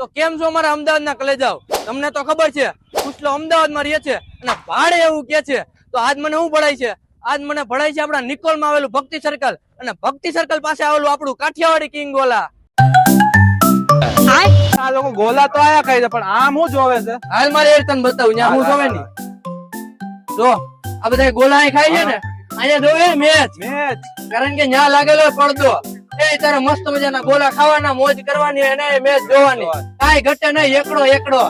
તો કેમ છો અમારા અમદાવાદના કલેજાઓ? તમને તો ખબર છે કુશલો અમદાવાદમાં રહે છે અને ભાડે એવું કે છે. તો આજ મને શું ભળાય છે? આજ મને ભળાય છે આપણા નિકોલમાં આવેલું ભક્તિ સર્કલ, અને ભક્તિ સર્કલ પાસે આવેલું આપણું કાઠિયાવાડી કિંગ ગોલા. આ લોકો ગોલા તો આયા ખાય છે, પણ આમ શું જોવે છે? હાલ મારે એ તને બતાવું ત્યાં હું જોવે ની. જો આ બધા ગોલા અહીં ખાય છે ને, અહીંયા જોવે મેચ. મેચ કારણ કે ન્યા લાગેલો પડદો. એ તારે મસ્ત મજાના ગોલા ખાવાના, મોજ કરવાની અને મેચ જોવાની. કાઈ ઘટે નહીં, એકડો એકડો.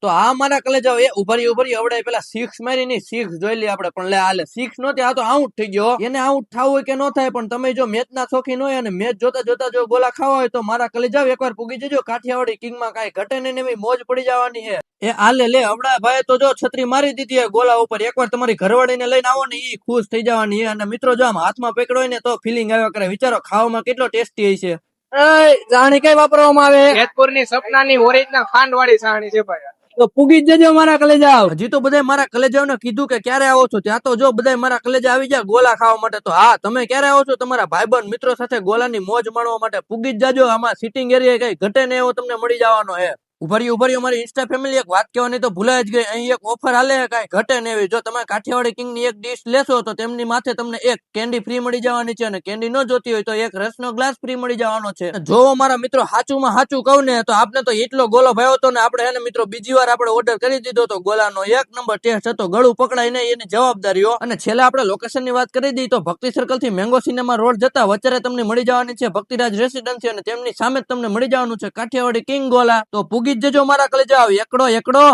તો આ મારા કલેજાઓ એ ઉભરી આવડે પેલા 6 મારી ની 6 જોઈ લી આપણે, પણ લે આલે 6 નહોતી, આ તો આઉટ થઈ ગયો. એને આઉટ થાવું હોય કે ન થાય, પણ તમે જો મેચ ના શોખીન હોય અને મેચ જોતા જોતા જો ગોલા ખાવા હોય તો મારા કલેજાઓ એકવાર પૂગી જજો. કાઠિયાવાડી કિંગ માં કાઈ ઘટે નહીં, એવી મોજ પડી જવાની છે. એ આલે લે હવડા ભાઈ તો જો છત્રી મારી દીધી હે ગોલા ઉપર. એકવાર તમારી ઘરવાળીને લઈને આવો ને, ઈ ખુશ થઈ જવાની છે. અને મિત્રો જો આમ હાથમાં પકડો હોય ને તો ફિલિંગ આવ્યા કરે. વિચારો ખાવામાં કેટલો ટેસ્ટી હોય છે. જાણી કઈ વાપરવામાં આવે? જેતપુર ની સપનાની ઓરિજિનલ ખાંડ વાળી સાણી છે ભાઈ. તો પૂગી જ જજો મારા કલેજાઓ. હજી તો બધા મારા કલેજાઓને કીધું કે ક્યારે આવો છો, ત્યાં તો જો બધા મારા કલેજા આવી જાય ગોલા ખાવા માટે. તો હા, તમે ક્યારે આવો છો? તમારા ભાઈબંધ મિત્રો સાથે ગોલાની મોજ માણવા માટે પૂગી જ જાજો. આમાં સિટિંગ એરિયા કઈ ઘટે ને એવો તમને મળી જવાનો હે. ઉભરી મારી ઇન્સ્ટા ફેમિલી એક વાત કહેવાની તો ભૂલાય જ ગઈ. અહીં એક ઓફર હાલે કઈ ઘટે ને એવી. જો તમે કાઠિયાવાડી કિંગ ની એક ડીશ લેશો તો તેમની માથે તમને એક કેન્ડી ફ્રી મળી જવાની છે, અને કેન્ડી ન જોતી હોય તો એક રસનો ગ્લાસ ફ્રી મળી જવાનો છે. જો મારા મિત્રો હાચુમાં હાચું કહું ને તો આપને તો એટલો ગોલો ભાવ્યો હતો ને, આપણે એને મિત્રો બીજી વાર આપણે ઓર્ડર કરી દીધો તો ગોલાનો એક નંબર ટેસ્ટ હતો. ગળું પકડાય નહીં એની જવાબદારીઓ. અને છેલ્લે આપણે લોકેશન ની વાત કરી દઈએ તો ભક્તિ સર્કલ થી મેંગો સિનેમા રોડ જતા વચ્ચે તમને મળી જવાની છે ભક્તિરાજ રેસિડેન્સી, અને તેમની સામે જ તમને મળી જવાનું છે કાઠિયાવાડી કિંગ ગોલા. તો પૂગી જ જજો મારા કલેજાઓ, એકડો એકડો.